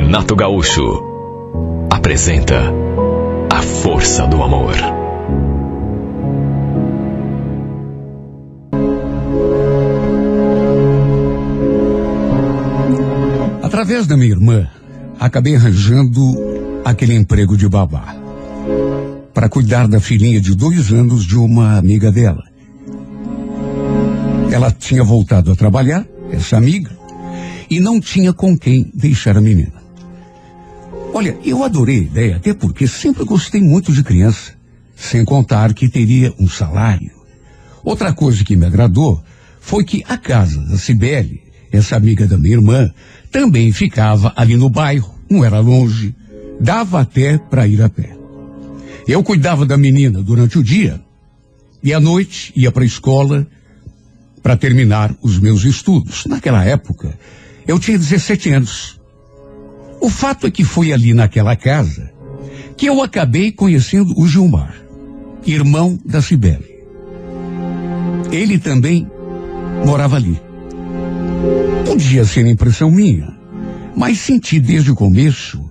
Renato Gaúcho apresenta A Força do Amor. Através da minha irmã, acabei arranjando aquele emprego de babá para cuidar da filhinha de 2 anos de uma amiga dela. Ela tinha voltado a trabalhar, essa amiga, e não tinha com quem deixar a menina. Olha, eu adorei a ideia, até porque sempre gostei muito de criança, sem contar que teria um salário. Outra coisa que me agradou foi que a casa da Cibele, essa amiga da minha irmã, também ficava ali no bairro, não era longe, dava até para ir a pé. Eu cuidava da menina durante o dia e à noite ia para a escola para terminar os meus estudos. Naquela época, eu tinha 17 anos. O fato é que foi ali naquela casa que eu acabei conhecendo o Gilmar, irmão da Cibele. Ele também morava ali. Podia ser impressão minha, mas senti desde o começo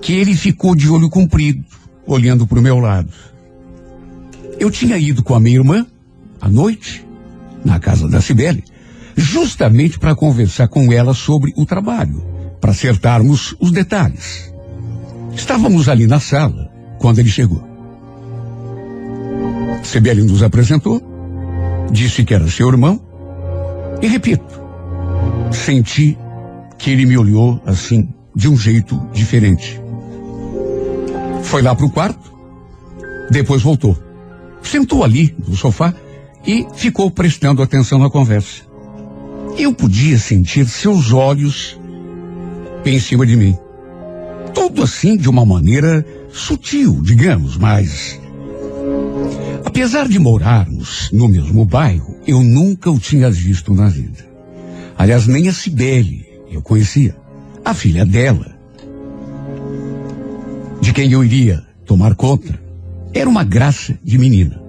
que ele ficou de olho comprido, olhando para o meu lado. Eu tinha ido com a minha irmã, à noite, na casa da Cibele, justamente para conversar com ela sobre o trabalho, para acertarmos os detalhes. Estávamos ali na sala, quando ele chegou. Cibele nos apresentou, disse que era seu irmão, e repito, senti que ele me olhou assim, de um jeito diferente. Foi lá para o quarto, depois voltou. Sentou ali no sofá e ficou prestando atenção na conversa. Eu podia sentir seus olhos em cima de mim. Tudo assim de uma maneira sutil, digamos, mas... Apesar de morarmos no mesmo bairro, eu nunca o tinha visto na vida. Aliás, nem a Cibele eu conhecia. A filha dela, de quem eu iria tomar conta, era uma graça de menina.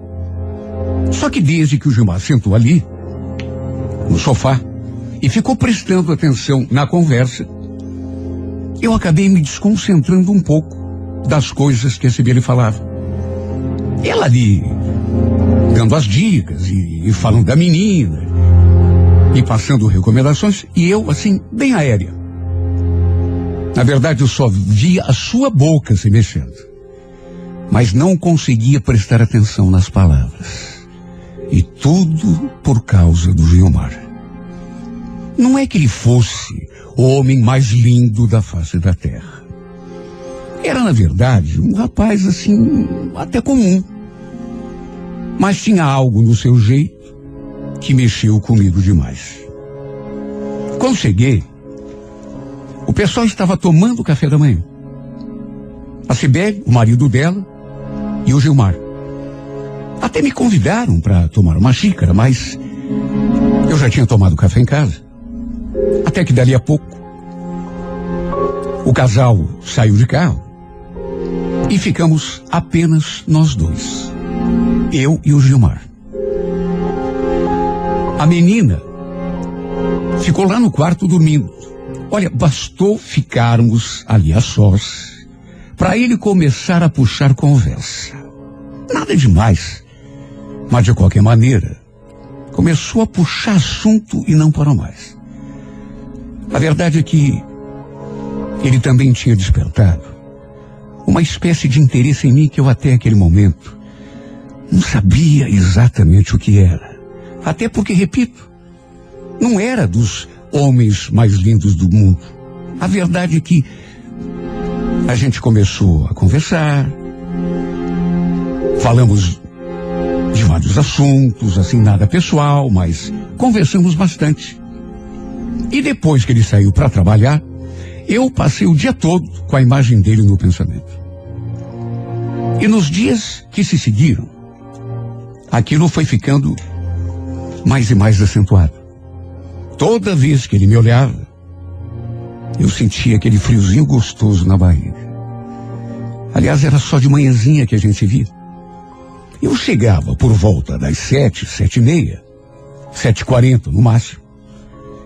Só que desde que o Gilmar sentou ali, no sofá, e ficou prestando atenção na conversa, eu acabei me desconcentrando um pouco das coisas que a Cibele falava. Ela ali, dando as dicas e falando da menina, e passando recomendações, e eu, assim, bem aérea. Na verdade, eu só via a sua boca se mexendo, mas não conseguia prestar atenção nas palavras. E tudo por causa do Gilmar. Não é que ele fosse o homem mais lindo da face da terra. Era, na verdade, um rapaz, assim, até comum. Mas tinha algo no seu jeito que mexeu comigo demais. Quando cheguei, o pessoal estava tomando café da manhã. A Cibele, o marido dela, e o Gilmar. Até me convidaram para tomar uma xícara, mas eu já tinha tomado café em casa. Até que dali a pouco, o casal saiu de carro e ficamos apenas nós dois. Eu e o Gilmar. A menina ficou lá no quarto dormindo. Olha, bastou ficarmos ali a sós para ele começar a puxar conversa. Nada demais, mas de qualquer maneira, começou a puxar assunto e não parou mais. A verdade é que ele também tinha despertado uma espécie de interesse em mim que eu até aquele momento não sabia exatamente o que era. Até porque, repito, não era dos homens mais lindos do mundo. A verdade é que a gente começou a conversar, falamos de vários assuntos, assim, nada pessoal, mas conversamos bastante. E depois que ele saiu para trabalhar, eu passei o dia todo com a imagem dele no pensamento. E nos dias que se seguiram, aquilo foi ficando mais e mais acentuado. Toda vez que ele me olhava, eu sentia aquele friozinho gostoso na barriga. Aliás, era só de manhãzinha que a gente via. Eu chegava por volta das 7, 7h30, 7h40 no máximo.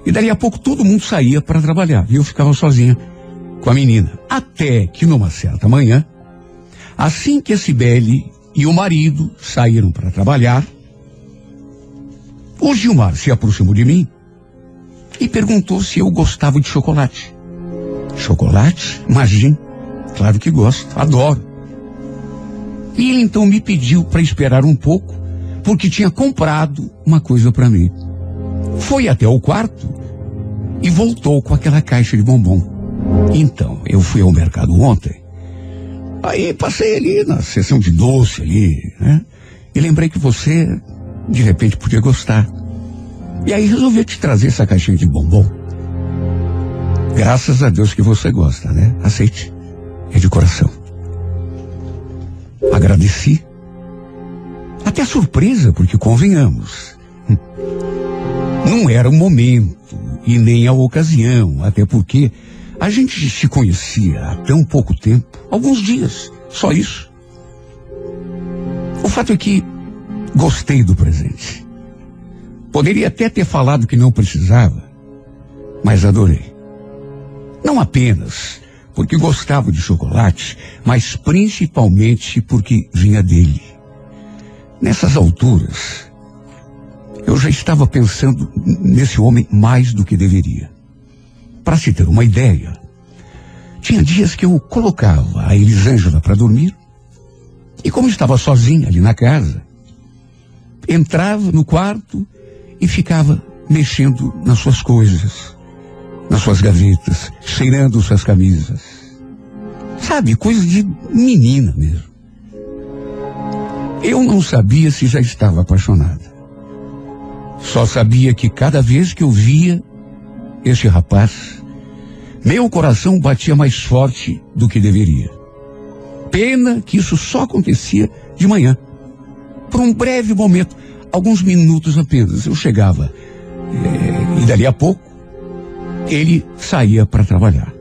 E dali a pouco todo mundo saía para trabalhar. E eu ficava sozinha, com a menina. Até que numa certa manhã, assim que a Cibele e o marido saíram para trabalhar, o Gilmar se aproximou de mim e perguntou se eu gostava de chocolate. Chocolate? Imagine. Claro que gosto, adoro. E ele então me pediu para esperar um pouco, porque tinha comprado uma coisa para mim. Foi até o quarto e voltou com aquela caixa de bombom. Então, eu fui ao mercado ontem, aí passei ali na seção de doce ali, né? E lembrei que você, de repente, podia gostar. E aí resolvi te trazer essa caixinha de bombom. Graças a Deus que você gosta, né? Aceite. É de coração. Agradeci. Até surpresa, porque convenhamos, não era o momento e nem a ocasião, até porque a gente se conhecia há tão pouco tempo, alguns dias, só isso. O fato é que gostei do presente. Poderia até ter falado que não precisava, mas adorei. Não apenas porque gostava de chocolate, mas principalmente porque vinha dele. Nessas alturas, eu já estava pensando nesse homem mais do que deveria. Para se ter uma ideia, tinha dias que eu colocava a Elisângela para dormir, e como estava sozinha ali na casa, entrava no quarto e ficava mexendo nas suas coisas, nas suas gavetas, cheirando suas camisas. Sabe, coisa de menina mesmo. Eu não sabia se já estava apaixonada. Só sabia que cada vez que eu via esse rapaz, meu coração batia mais forte do que deveria. Pena que isso só acontecia de manhã. Por um breve momento, alguns minutos apenas, eu chegava e dali a pouco ele saía para trabalhar.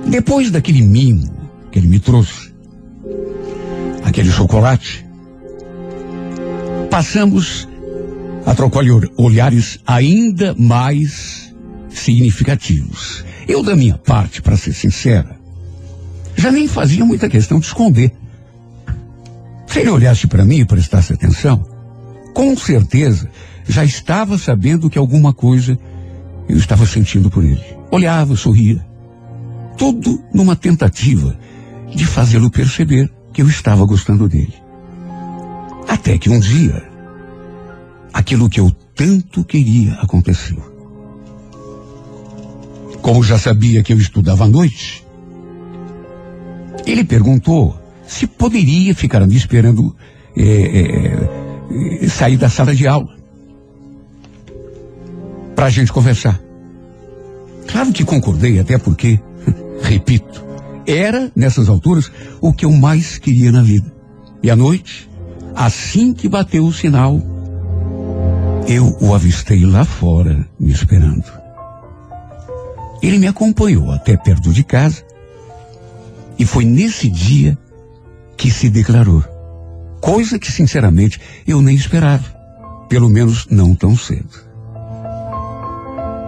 Depois daquele mimo que ele me trouxe, aquele chocolate, passamos a trocar olhares ainda mais significativos. Eu, da minha parte, para ser sincera, já nem fazia muita questão de esconder. Se ele olhasse para mim e prestasse atenção, com certeza já estava sabendo que alguma coisa eu estava sentindo por ele. Olhava, sorria. Tudo numa tentativa de fazê-lo perceber que eu estava gostando dele. Até que um dia, aquilo que eu tanto queria aconteceu. Como já sabia que eu estudava à noite, ele perguntou se poderia ficar me esperando sair da sala de aula para a gente conversar. Claro que concordei, até porque, repito, era, nessas alturas, o que eu mais queria na vida. E à noite, assim que bateu o sinal, eu o avistei lá fora, me esperando. Ele me acompanhou até perto de casa, e foi nesse dia que se declarou. Coisa que, sinceramente, eu nem esperava. Pelo menos não tão cedo.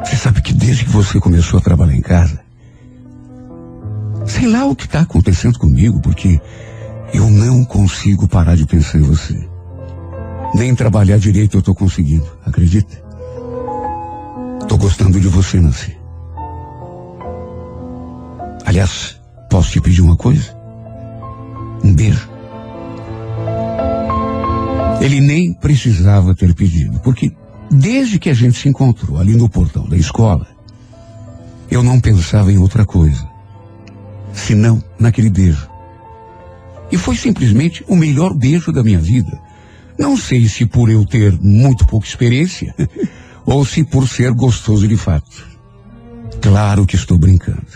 Você sabe que desde que você começou a trabalhar em casa, sei lá o que está acontecendo comigo, porque eu não consigo parar de pensar em você. Nem trabalhar direito eu estou conseguindo, acredita? Estou gostando de você, Nancy. Aliás, posso te pedir uma coisa? Um beijo. Ele nem precisava ter pedido, porque desde que a gente se encontrou ali no portão da escola, eu não pensava em outra coisa, senão naquele beijo. E foi simplesmente o melhor beijo da minha vida. Não sei se por eu ter muito pouca experiência, ou se por ser gostoso de fato. Claro que estou brincando.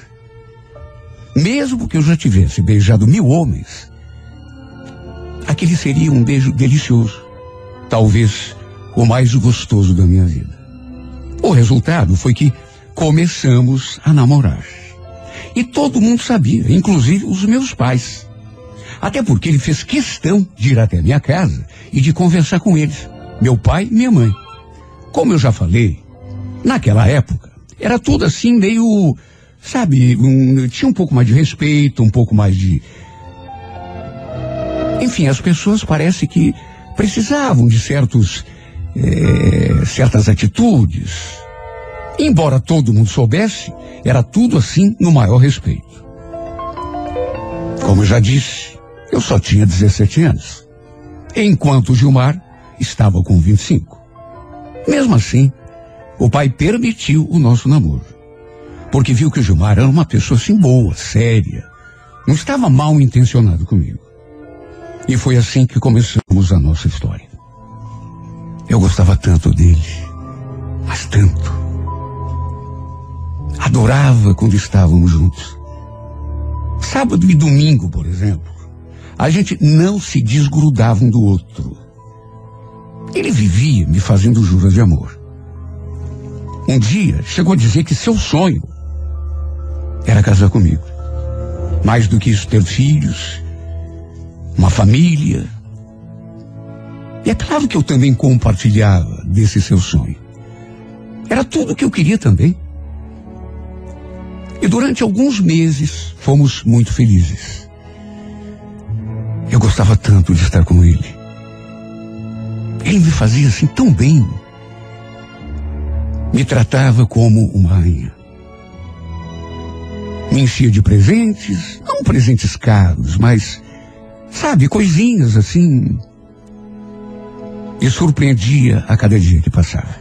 Mesmo que eu já tivesse beijado 1000 homens, aquele seria um beijo delicioso. Talvez o mais gostoso da minha vida. O resultado foi que começamos a namorar. E todo mundo sabia, inclusive os meus pais. Até porque ele fez questão de ir até a minha casa e de conversar com eles, meu pai e minha mãe. Como eu já falei, naquela época, era tudo assim meio sabe, tinha um pouco mais de respeito, um pouco mais de... Enfim, as pessoas parece que precisavam de certas atitudes. Embora todo mundo soubesse, era tudo assim no maior respeito. Como eu já disse, eu só tinha 17 anos, enquanto o Gilmar estava com 25. Mesmo assim, o pai permitiu o nosso namoro, porque viu que o Gilmar era uma pessoa assim boa, séria, não estava mal intencionado comigo. E foi assim que começamos a nossa história. Eu gostava tanto dele, mas tanto. Adorava quando estávamos juntos. Sábado e domingo, por exemplo, a gente não se desgrudava um do outro. Ele vivia me fazendo juras de amor. Um dia chegou a dizer que seu sonho era casar comigo. Mais do que isso, ter filhos, uma família. E é claro que eu também compartilhava desse seu sonho. Era tudo o que eu queria também. E durante alguns meses fomos muito felizes. Eu gostava tanto de estar com ele. Ele me fazia assim tão bem. Me tratava como uma rainha. Me enchia de presentes, não presentes caros, mas, sabe, coisinhas assim. E surpreendia a cada dia que passava.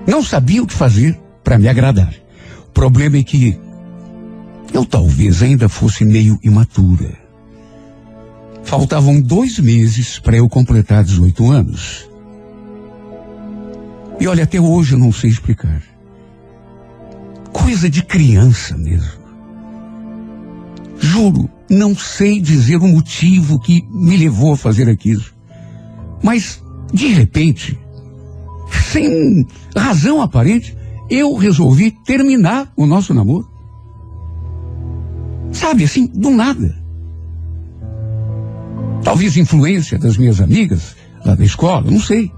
Não sabia o que fazer para me agradar. O problema é que eu talvez ainda fosse meio imatura. Faltavam 2 meses para eu completar 18 anos. E olha, até hoje eu não sei explicar. Coisa de criança mesmo. Juro, não sei dizer o motivo que me levou a fazer aquilo. Mas, de repente, sem razão aparente, eu resolvi terminar o nosso namoro. Sabe, assim, do nada. Talvez influência das minhas amigas lá da escola, não sei.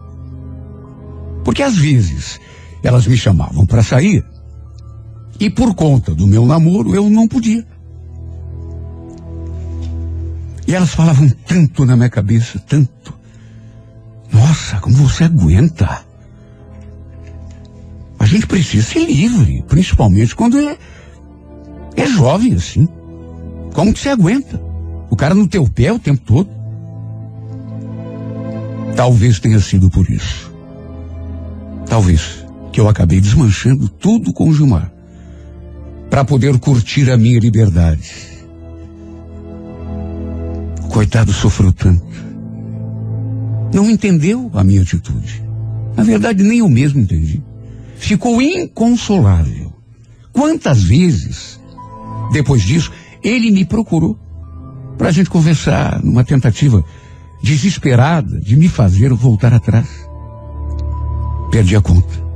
Porque às vezes elas me chamavam para sair e por conta do meu namoro eu não podia. E elas falavam tanto na minha cabeça, tanto. Nossa, como você aguenta? A gente precisa ser livre, principalmente quando é jovem assim. Como que você aguenta? O cara no teu pé o tempo todo? Talvez tenha sido por isso. Talvez que eu acabei desmanchando tudo com o Gilmar para poder curtir a minha liberdade. O coitado sofreu tanto. Não entendeu a minha atitude. Na verdade, nem eu mesmo entendi. Ficou inconsolável. Quantas vezes, depois disso, ele me procurou para a gente conversar numa tentativa desesperada de me fazer voltar atrás. Perdi a conta.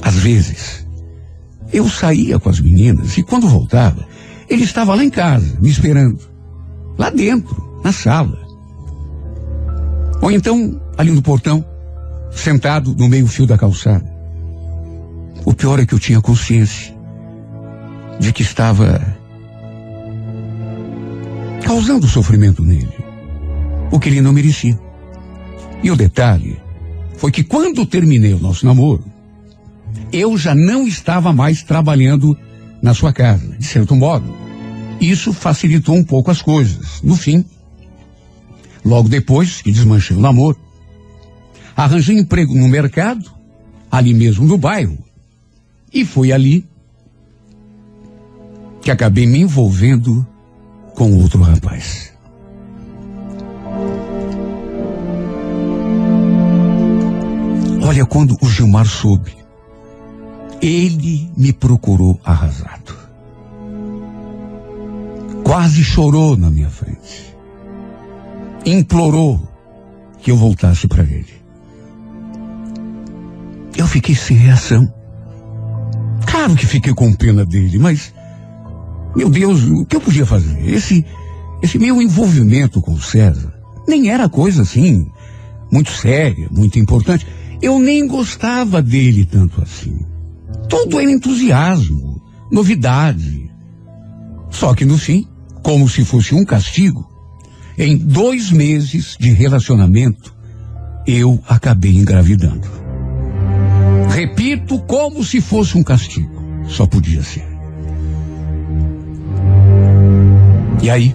Às vezes, eu saía com as meninas e quando voltava, ele estava lá em casa, me esperando. Lá dentro, na sala. Ou então, ali no portão, sentado no meio-fio da calçada. O pior é que eu tinha consciência de que estava causando sofrimento nele, o que ele não merecia. E o detalhe foi que quando terminei o nosso namoro, eu já não estava mais trabalhando na sua casa, de certo modo. Isso facilitou um pouco as coisas. No fim, logo depois que desmanchei o namoro, arranjei emprego no mercado, ali mesmo no bairro, e foi ali que acabei me envolvendo com outro rapaz. Olha, quando o Gilmar soube, ele me procurou arrasado. Quase chorou na minha frente. Implorou que eu voltasse para ele. Eu fiquei sem reação. Claro que fiquei com pena dele, mas, meu Deus, o que eu podia fazer? Esse meu envolvimento com o César nem era coisa assim, muito séria, muito importante. Eu nem gostava dele tanto assim. Tudo era entusiasmo, novidade. Só que no fim, como se fosse um castigo, em 2 meses de relacionamento, eu acabei engravidando. Repito, como se fosse um castigo. Só podia ser. E aí,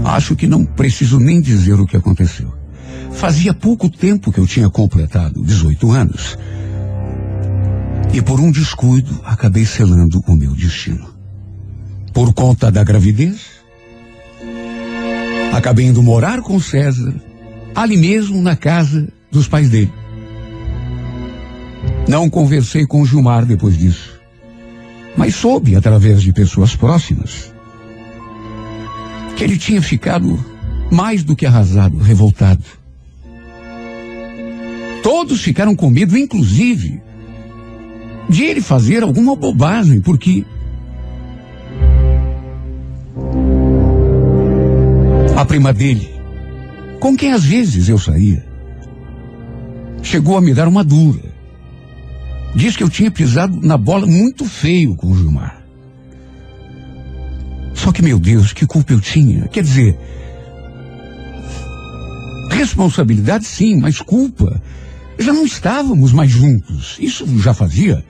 acho que não preciso nem dizer o que aconteceu. Fazia pouco tempo que eu tinha completado 18 anos. E por um descuido, acabei selando o meu destino. Por conta da gravidez, acabei indo morar com César, ali mesmo na casa dos pais dele. Não conversei com o Gilmar depois disso, mas soube, através de pessoas próximas, que ele tinha ficado mais do que arrasado, revoltado. Todos ficaram com medo, inclusive, de ele fazer alguma bobagem, porque a prima dele, com quem às vezes eu saía, chegou a me dar uma dura. Diz que eu tinha pisado na bola muito feio com o Gilmar. Só que, meu Deus, que culpa eu tinha? Quer dizer, responsabilidade sim, mas culpa. Já não estávamos mais juntos. Isso já fazia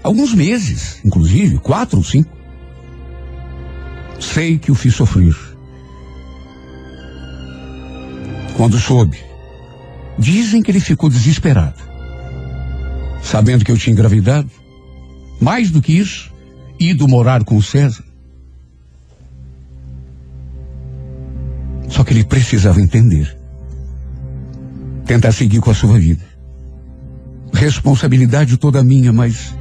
alguns meses, inclusive 4 ou 5. Sei que o fiz sofrer. Quando soube, dizem que ele ficou desesperado, sabendo que eu tinha engravidado. Mais do que isso, ido morar com o César. Só que ele precisava entender. Tentar seguir com a sua vida. Responsabilidade toda minha, mas,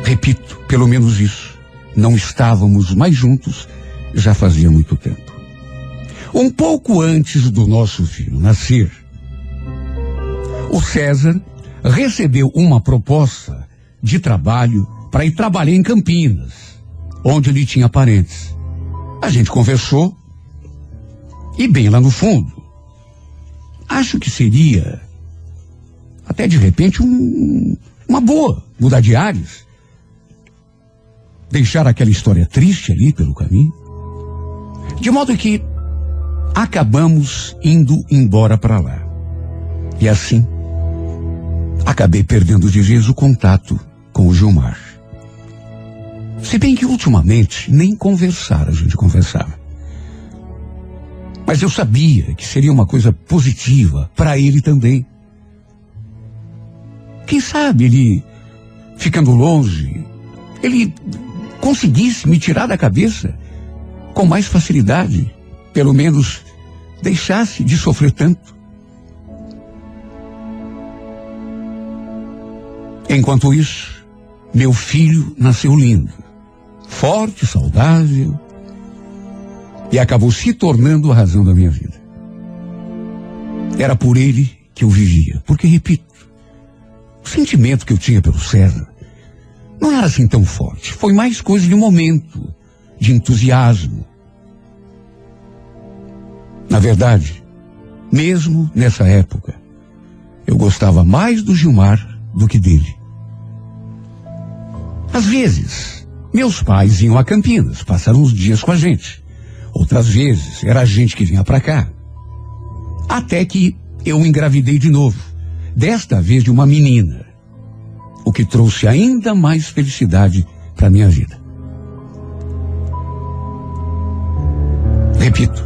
repito, pelo menos isso. Não estávamos mais juntos já fazia muito tempo. Um pouco antes do nosso filho nascer, o César recebeu uma proposta de trabalho para ir trabalhar em Campinas, onde ele tinha parentes. A gente conversou e bem lá no fundo, acho que seria até de repente uma boa mudar de ares, deixar aquela história triste ali pelo caminho, de modo que acabamos indo embora para lá. E assim, acabei perdendo de vez o contato com o Gilmar. Se bem que ultimamente nem conversar a gente conversava. Mas eu sabia que seria uma coisa positiva para ele também. Quem sabe ele, ficando longe, ele conseguisse me tirar da cabeça com mais facilidade. Pelo menos deixasse de sofrer tanto. Enquanto isso, meu filho nasceu lindo, forte, saudável, e acabou se tornando a razão da minha vida. Era por ele que eu vivia, porque, repito, o sentimento que eu tinha pelo César não era assim tão forte, foi mais coisa de um momento, de entusiasmo. Na verdade, mesmo nessa época, eu gostava mais do Gilmar do que dele. Às vezes, meus pais iam a Campinas, passaram uns dias com a gente. Outras vezes, era a gente que vinha para cá. Até que eu engravidei de novo, desta vez de uma menina, o que trouxe ainda mais felicidade para minha vida. Repito,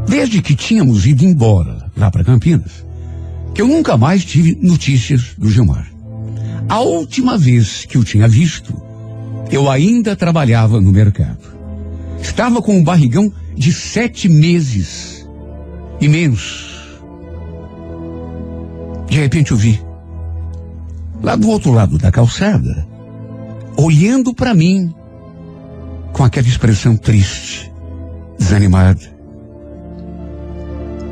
desde que tínhamos ido embora lá para Campinas, que eu nunca mais tive notícias do Gilmar. A última vez que o tinha visto, eu ainda trabalhava no mercado. Estava com um barrigão de 7 meses, imenso. De repente eu vi, lá do outro lado da calçada, olhando para mim, com aquela expressão triste, desanimada.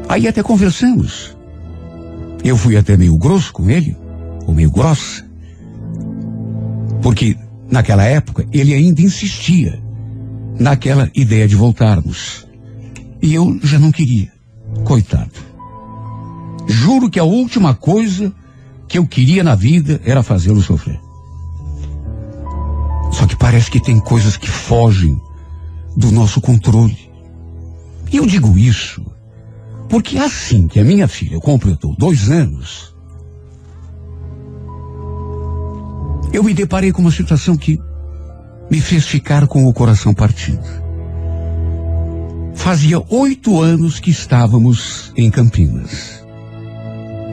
Aí até conversamos. Eu fui até meio grosso com ele, ou meio grossa, porque naquela época ele ainda insistia naquela ideia de voltarmos. E eu já não queria. Coitado. Juro que a última coisa que eu queria na vida era fazê-lo sofrer. Só que parece que tem coisas que fogem do nosso controle. E eu digo isso porque assim que a minha filha completou 2 anos, eu me deparei com uma situação que me fez ficar com o coração partido. Fazia 8 anos que estávamos em Campinas,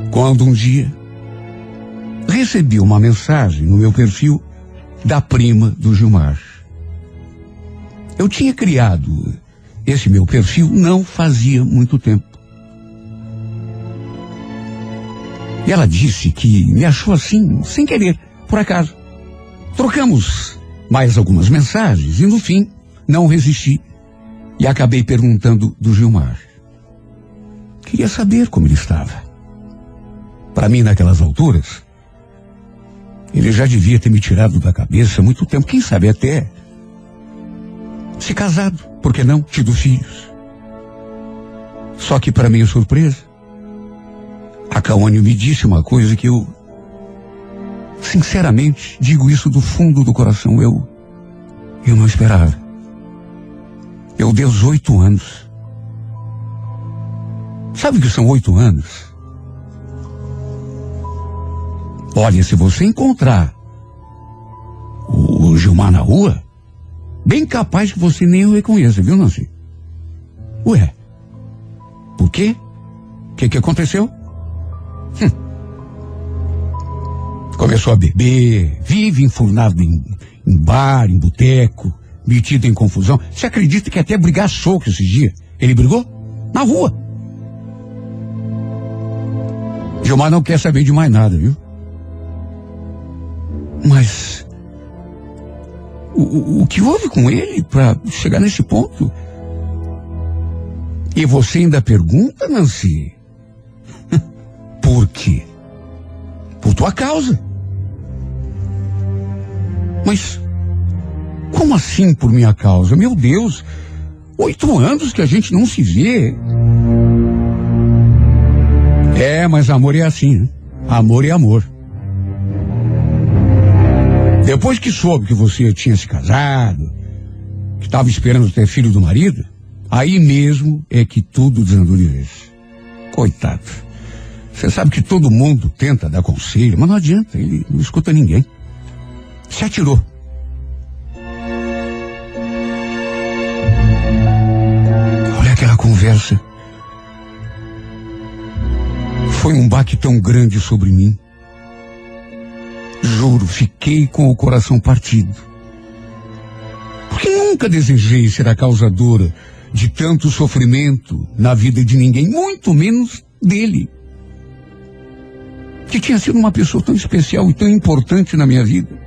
quando um dia recebi uma mensagem no meu perfil da prima do Gilmar. Eu tinha criado esse meu perfil não fazia muito tempo. E ela disse que me achou assim, sem querer, por acaso. Trocamos mais algumas mensagens e no fim não resisti e acabei perguntando do Gilmar. Queria saber como ele estava. Para mim, naquelas alturas, ele já devia ter me tirado da cabeça há muito tempo, quem sabe até se casado, por que não, tido filhos. Só que para minha surpresa, a Cauane me disse uma coisa que eu, sinceramente, digo isso do fundo do coração, eu não esperava. Eu dei os 8 anos. Sabe o que são 8 anos? Olha, se você encontrar o Gilmar na rua, bem capaz que você nem o reconheça, viu, Nancy? Ué, por quê? O que aconteceu? Começou a beber, vive enfurnado em bar, em boteco, metido em confusão. Você acredita que até brigar soco esses dias? Ele brigou? Na rua. Gilmar não quer saber de mais nada, viu? Mas o que houve com ele para chegar nesse ponto? E você ainda pergunta, Nancy? Por quê? Por tua causa. Mas como assim por minha causa? Meu Deus, 8 anos que a gente não se vê. É, mas amor é assim, né? Amor é amor. Depois que soube que você tinha se casado, que estava esperando ter filho do marido, aí mesmo é que tudo desandou de vez. Coitado. Você sabe que todo mundo tenta dar conselho, mas não adianta, ele não escuta ninguém. Se atirou. Olha aquela conversa. Foi um baque tão grande sobre mim. Juro, fiquei com o coração partido. Porque nunca desejei ser a causadora de tanto sofrimento na vida de ninguém, muito menos dele, que tinha sido uma pessoa tão especial e tão importante na minha vida.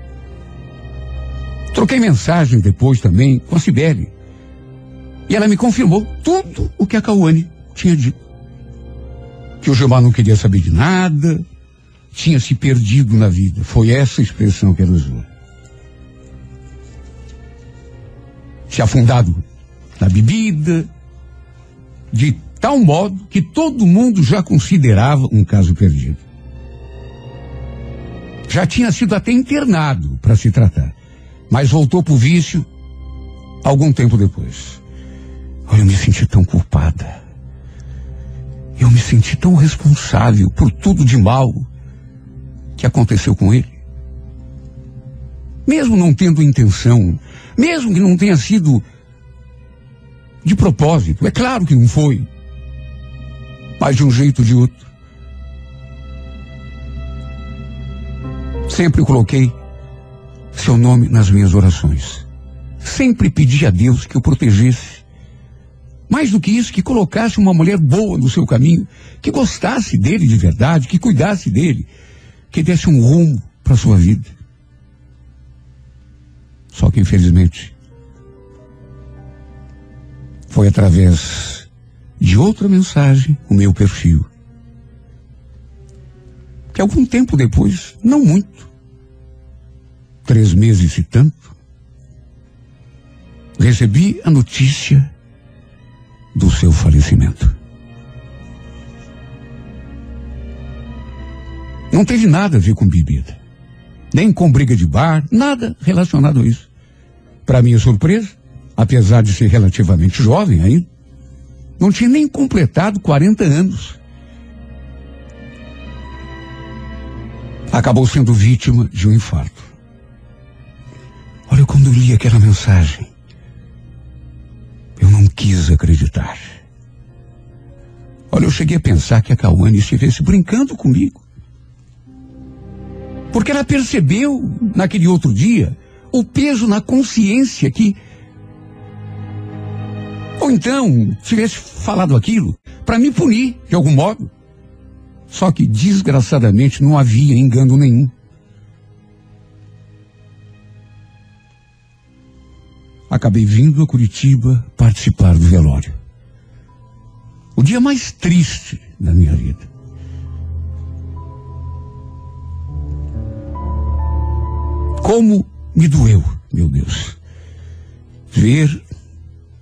Troquei mensagem depois também com a Cibele. E ela me confirmou tudo o que a Cauane tinha dito. Que o Gilmar não queria saber de nada, tinha se perdido na vida. Foi essa a expressão que ela usou. Se afundado na bebida, de tal modo que todo mundo já considerava um caso perdido. Já tinha sido até internado para se tratar, mas voltou pro vício algum tempo depois. Olha, eu me senti tão culpada. Eu me senti tão responsável por tudo de mal que aconteceu com ele. Mesmo não tendo intenção, mesmo que não tenha sido de propósito, é claro que não foi, mas de um jeito ou de outro. Sempre coloquei seu nome nas minhas orações. Sempre pedi a Deus que o protegesse. Mais do que isso, que colocasse uma mulher boa no seu caminho, que gostasse dele de verdade, que cuidasse dele, que desse um rumo para a sua vida. Só que, infelizmente, foi através de outra mensagem, o meu perfil, que algum tempo depois, não muito, 3 meses e tanto, recebi a notícia do seu falecimento. Não teve nada a ver com bebida, nem com briga de bar, nada relacionado a isso. Para minha surpresa, apesar de ser relativamente jovem ainda, não tinha nem completado 40 anos. Acabou sendo vítima de um infarto. Olha, quando eu li aquela mensagem, eu não quis acreditar. Olha, eu cheguei a pensar que a Cauane estivesse brincando comigo. Porque ela percebeu, naquele outro dia, o peso na consciência que... Ou então, tivesse falado aquilo para me punir, de algum modo. Só que, desgraçadamente, não havia engano nenhum. Acabei vindo a Curitiba participar do velório. O dia mais triste da minha vida. Como me doeu, meu Deus, ver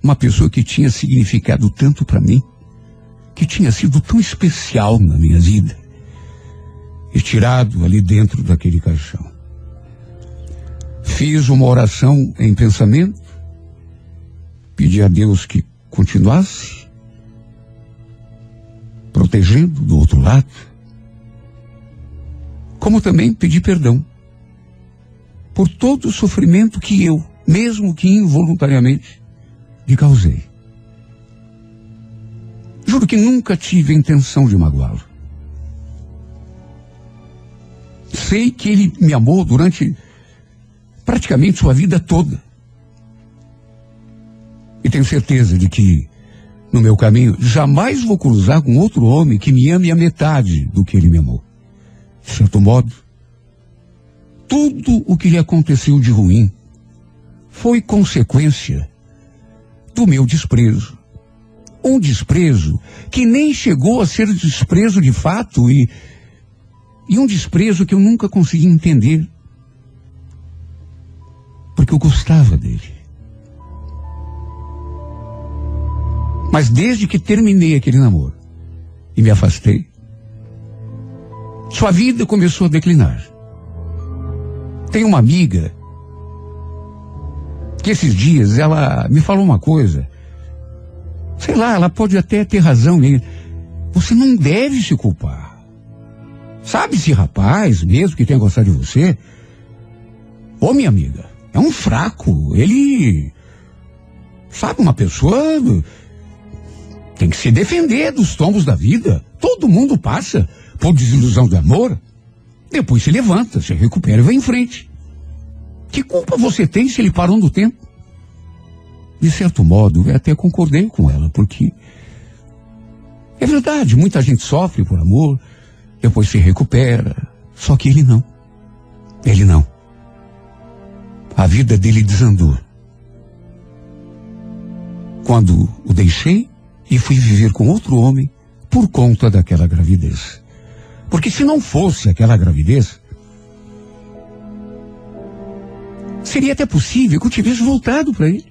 uma pessoa que tinha significado tanto para mim, que tinha sido tão especial na minha vida, e tirado ali dentro daquele caixão. Fiz uma oração em pensamento, pedi a Deus que continuasse protegendo do outro lado, como também pedi perdão por todo o sofrimento que eu, mesmo que involuntariamente, lhe causei. Juro que nunca tive a intenção de magoá-lo. Sei que ele me amou durante praticamente sua vida toda. E tenho certeza de que, no meu caminho, jamais vou cruzar com outro homem que me ame a metade do que ele me amou. De certo modo, tudo o que lhe aconteceu de ruim foi consequência do meu desprezo. Um desprezo que nem chegou a ser desprezo de fato e um desprezo que eu nunca consegui entender. Porque eu gostava dele. Mas desde que terminei aquele namoro e me afastei, sua vida começou a declinar. Tem uma amiga que esses dias ela me falou uma coisa. Sei lá, ela pode até ter razão. Você não deve se culpar. Sabe esse rapaz, mesmo que tenha gostado de você? Ô, minha amiga, é um fraco. Ele... Sabe, uma pessoa... tem que se defender dos tombos da vida. Todo mundo passa por desilusão do amor. Depois se levanta, se recupera e vai em frente. Que culpa você tem se ele parou no tempo? De certo modo, eu até concordei com ela, porque é verdade, muita gente sofre por amor, depois se recupera. Só que ele não. Ele não. A vida dele desandou. Quando o deixei e fui viver com outro homem por conta daquela gravidez. Porque se não fosse aquela gravidez, seria até possível que eu tivesse voltado para ele.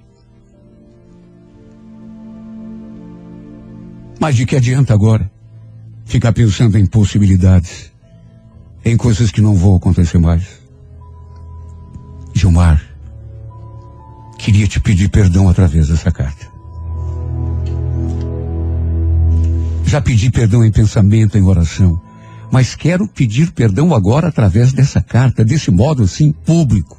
Mas de que adianta agora ficar pensando em possibilidades, em coisas que não vão acontecer mais? Gilmar, queria te pedir perdão através dessa carta. Já pedi perdão em pensamento, em oração, mas quero pedir perdão agora através dessa carta, desse modo assim, público.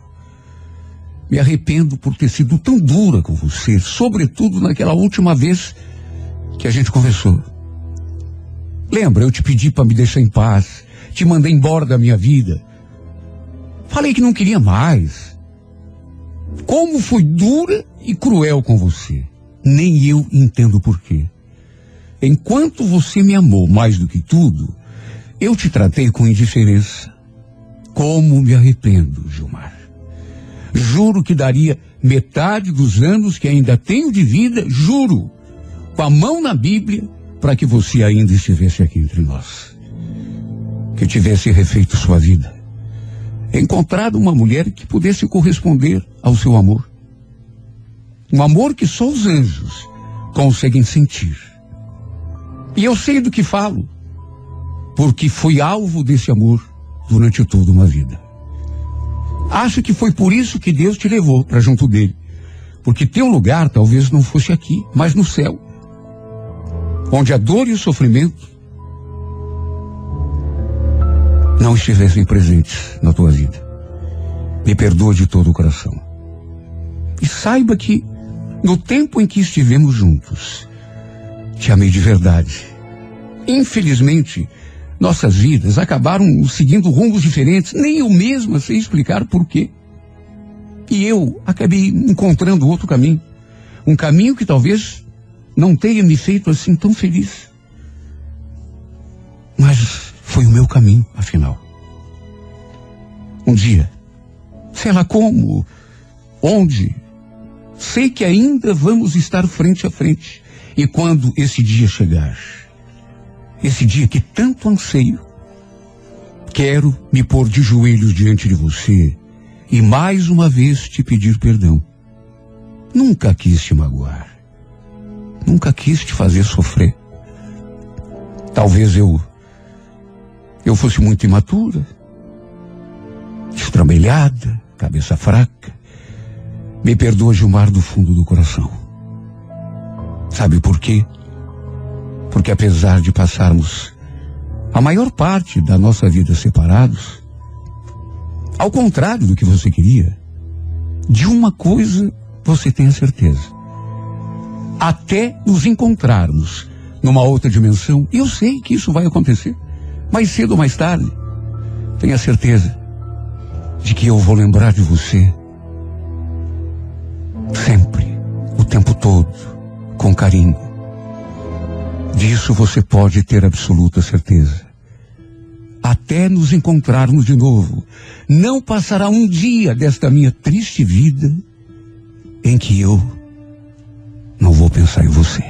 Me arrependo por ter sido tão dura com você, sobretudo naquela última vez que a gente conversou. Lembra, eu te pedi para me deixar em paz, te mandei embora da minha vida. Falei que não queria mais. Como fui dura e cruel com você. Nem eu entendo por quê. Enquanto você me amou mais do que tudo, eu te tratei com indiferença. Como me arrependo, Gilmar. Juro que daria metade dos anos que ainda tenho de vida, juro, com a mão na Bíblia, para que você ainda estivesse aqui entre nós. Que tivesse refeito sua vida. Encontrado uma mulher que pudesse corresponder ao seu amor. Um amor que só os anjos conseguem sentir. E eu sei do que falo. porque fui alvo desse amor durante toda uma vida. Acho que foi por isso que Deus te levou para junto dele. Porque teu lugar talvez não fosse aqui, mas no céu, onde a dor e o sofrimento não estivessem presentes na tua vida. Me perdoa de todo o coração. E saiba que no tempo em que estivemos juntos, te amei de verdade. Infelizmente, nossas vidas acabaram seguindo rumos diferentes, nem eu mesma sei explicar por quê. E eu acabei encontrando outro caminho. Um caminho que talvez não tenha me feito assim tão feliz. Mas foi o meu caminho, afinal. Um dia, sei lá como, onde, sei que ainda vamos estar frente a frente. E quando esse dia chegar, esse dia que tanto anseio, quero me pôr de joelhos diante de você e mais uma vez te pedir perdão. Nunca quis te magoar. Nunca quis te fazer sofrer. Talvez eu fosse muito imatura, destrambelhada, cabeça fraca. Me perdoa, Gilmar, do fundo do coração. Sabe por quê? Porque apesar de passarmos a maior parte da nossa vida separados, ao contrário do que você queria, de uma coisa você tem a certeza. Até nos encontrarmos numa outra dimensão, e eu sei que isso vai acontecer, mais cedo ou mais tarde, tenha certeza de que eu vou lembrar de você sempre, o tempo todo, com carinho. Disso você pode ter absoluta certeza. Até nos encontrarmos de novo, não passará um dia desta minha triste vida em que eu não vou pensar em você.